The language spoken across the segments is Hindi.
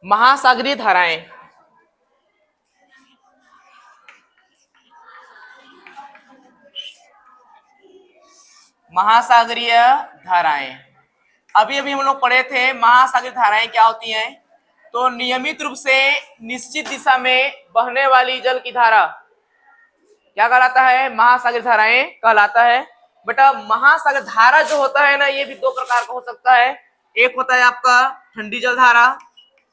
महासागरीय धाराएं, महासागरीय धाराएं। अभी अभी हम लोग पढ़े थे महासागरीय धाराएं क्या होती हैं। तो नियमित रूप से निश्चित दिशा में बहने वाली जल की धारा क्या कहलाता है? महासागरीय धाराएं कहलाता है। बेटा महासागर धारा जो होता है ना, ये भी दो प्रकार का हो सकता है। एक होता है आपका ठंडी जल धारा।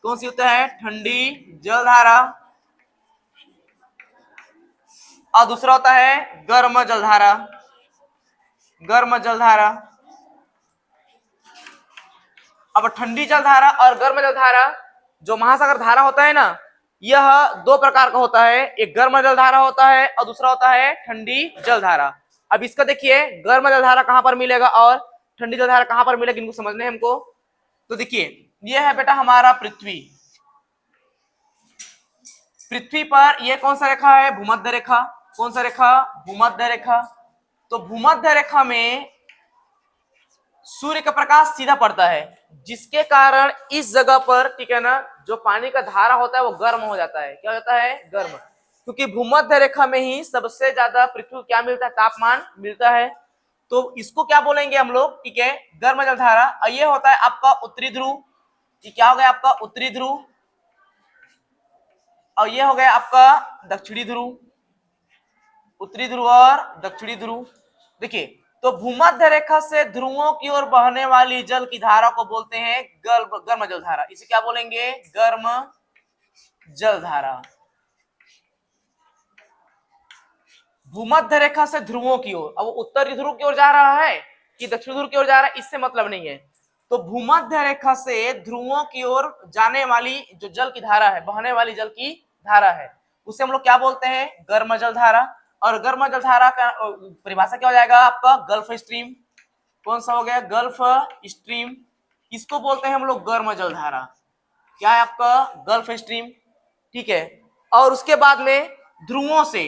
कौन सी होता है? ठंडी जल धारा। और दूसरा होता है गर्म जल धारा। गर्म जल धारा। अब ठंडी जल धारा और गर्म जल धारा, जो महासागर धारा होता है ना, यह दो प्रकार का होता है। एक गर्म जल धारा होता है और दूसरा होता है ठंडी जल धारा। अब इसका देखिए, गर्म जल धारा कहां पर मिलेगा और ठंडी जल धारा कहां पर मिलेगा, इनको समझने हमको। तो देखिए, यह है बेटा हमारा पृथ्वी। पृथ्वी पर यह कौन सा रेखा है? भूमध्य रेखा। कौन सा रेखा? भूमध्य रेखा। तो भूमध्य रेखा में सूर्य का प्रकाश सीधा पड़ता है, जिसके कारण इस जगह पर, ठीक है ना, जो पानी का धारा होता है वो गर्म हो जाता है। क्या हो जाता है? गर्म। क्योंकि भूमध्य रेखा में ही सबसे ज्यादा पृथ्वी को क्या मिलता है? तापमान मिलता है। तो इसको क्या बोलेंगे हम लोग? ठीक है, गर्म जल धारा। और ये होता है आपका उत्तरी ध्रुव। ये क्या हो गया आपका? उत्तरी ध्रुव। और ये हो गया आपका दक्षिणी ध्रुव। उत्तरी ध्रुव और दक्षिणी ध्रुव। देखिए, तो भूमध्य रेखा से ध्रुवों की ओर बहने वाली जल की धारा को बोलते हैं गर्म जल धारा। इसे क्या बोलेंगे? गर्म जल धारा। भूमध्य रेखा से ध्रुवों की ओर, अब उत्तरी ध्रुव की ओर जा रहा है कि दक्षिण ध्रुव की ओर जा रहा है, इससे मतलब नहीं है। तो भूमध्य रेखा से ध्रुवों की ओर जाने वाली जो जल की धारा है, बहने वाली जल की धारा है, उसे हम लोग क्या बोलते हैं? गर्म जल धारा। और गर्म जल धारा का परिभाषा क्या हो जाएगा आपका? Gulf stream. कौन सा हो गया? Gulf stream. इसको बोलते हैं हम लोग गर्म जल धारा। क्या है आपका? Gulf stream. ठीक है। और उसके बाद में ध्रुवों से,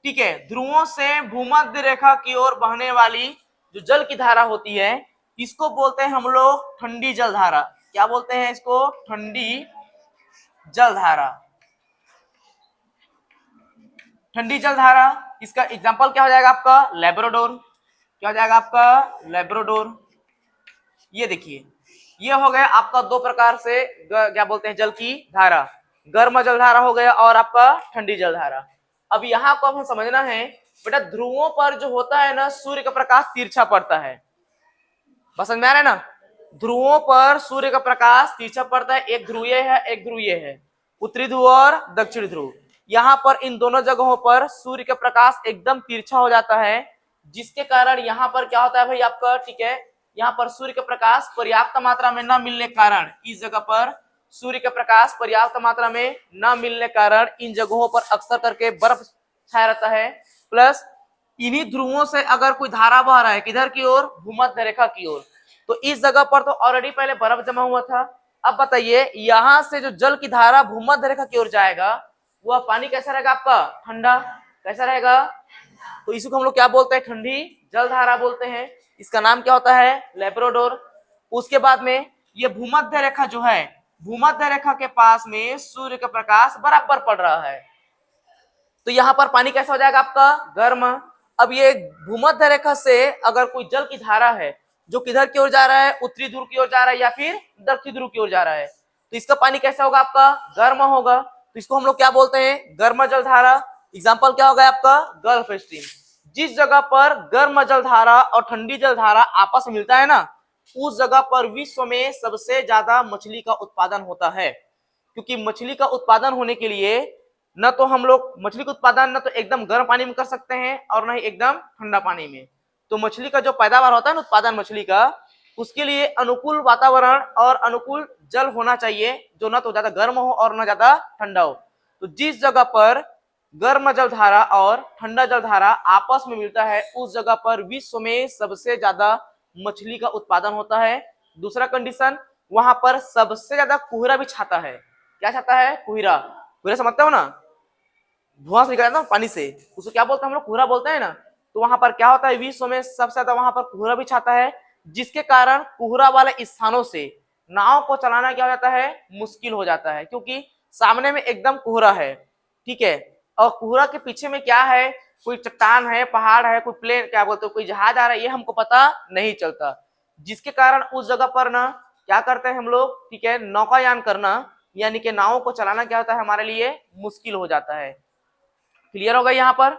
ठीक है, ध्रुवों से भूमध्य रेखा की ओर बहने वाली जो जल की धारा होती है, इसको बोलते हैं हम लोग ठंडी जल धारा। क्या बोलते हैं इसको? ठंडी जल धारा। ठंडी जल धारा, इसका एग्जांपल क्या हो जाएगा आपका? लैब्राडोर। क्या हो जाएगा आपका? लैब्राडोर। ये देखिए, ये हो गया आपका दो प्रकार से क्या बोलते हैं जल की धारा। गर्म जल धारा हो गया और आपका ठंडी जल धारा। अब यहाँ को हम समझना है बेटा, ध्रुवों पर जो होता है ना, सूर्य का प्रकाश तिरछा पड़ता है। बस समझ में आ रहा है ना? ध्रुवों पर सूर्य का प्रकाश तिरछा पड़ता है। एक ध्रुवीय है, एक ध्रुवीय है, उत्तरी ध्रुव और दक्षिण ध्रुव। यहाँ पर इन दोनों जगहों पर सूर्य का प्रकाश एकदम तिरछा हो जाता है, जिसके कारण यहाँ पर क्या होता है भाई आपका? ठीक है, यहाँ पर सूर्य का प्रकाश पर्याप्त मात्रा में न मिलने के कारण, इस जगह पर सूर्य का प्रकाश पर्याप्त मात्रा में न मिलने के कारण इन जगहों पर अक्सर करके बर्फ छाया रहता है। प्लस इन्हीं ध्रुवों से अगर कोई धारा बह रहा है, किधर की ओर? भूमध्य रेखा की ओर, तो इस जगह पर तो ऑलरेडी पहले बर्फ जमा हुआ था। अब बताइए, यहां से जो जल की धारा भूमध्य रेखा की ओर जाएगा, वह पानी कैसा रहेगा आपका? ठंडा। कैसा रहेगा? तो इसको हम लोग क्या बोलते हैं? ठंडी जल धारा बोलते हैं। इसका नाम क्या होता है? लैब्राडोर। उसके बाद में ये भूमध्य रेखा जो है, भूमध्य रेखा के पास में सूर्य का प्रकाश बराबर पड़ रहा है, तो यहाँ पर पानी कैसा हो जाएगा आपका? गर्म। अब ये भूमध्य रेखा से अगर कोई जल की धारा है जो किधर की ओर जा रहा है? उत्तरी ध्रुव की ओर जा रहा है या फिर दक्षिण ध्रुव की ओर जा रहा है, तो इसका पानी कैसा होगा आपका? गर्म होगा। तो इसको हम लोग क्या बोलते हैं? गर्म जल धारा। एग्जाम्पल क्या होगा आपका? Gulf stream. जिस जगह पर गर्म जल धारा और ठंडी जल धारा आपस में मिलता है ना, उस जगह पर विश्व में सबसे ज्यादा मछली का उत्पादन होता है। क्योंकि मछली का उत्पादन होने के लिए न तो हम लोग मछली का उत्पादन न तो एकदम गर्म पानी में कर सकते हैं और न ही एकदम ठंडा पानी में। तो मछली का जो पैदावार होता है ना, उत्पादन मछली का, उसके लिए अनुकूल वातावरण और अनुकूल जल होना चाहिए, जो न तो ज्यादा गर्म हो और न ज्यादा ठंडा हो। तो जिस जगह पर गर्म जल धारा और ठंडा जल धारा आपस में मिलता है, उस जगह पर विश्व में सबसे ज्यादा मछली का उत्पादन होता है। दूसरा कंडीशन, वहां पर सबसे ज्यादा कुहरा भी छाता है। क्या छाता है? कुहरा। कुहरा समझते हो ना? धुआं से निकल जाता है पानी से, उसको क्या बोलते हैं हम लोग? कुहरा बोलते हैं ना। तो वहां पर क्या होता है? विश्व में सबसे ज्यादा वहां पर कुहरा भी छाता है, जिसके कारण कुहरा वाले स्थानों से नाव को चलाना क्या हो जाता है, मुश्किल हो जाता है, क्योंकि सामने में एकदम कोहरा है, ठीक है, और कोहरा के पीछे में क्या है, कोई चट्टान है, पहाड़ है, कोई प्लेन क्या बोलते हैं, कोई जहाज आ रहा है, ये हमको पता नहीं चलता, जिसके कारण उस जगह पर ना क्या करते हैं हम लोग, ठीक है, नौकायान करना यानी कि नावों को चलाना क्या होता है हमारे लिए मुश्किल हो जाता है। क्लियर हो गया यहाँ पर।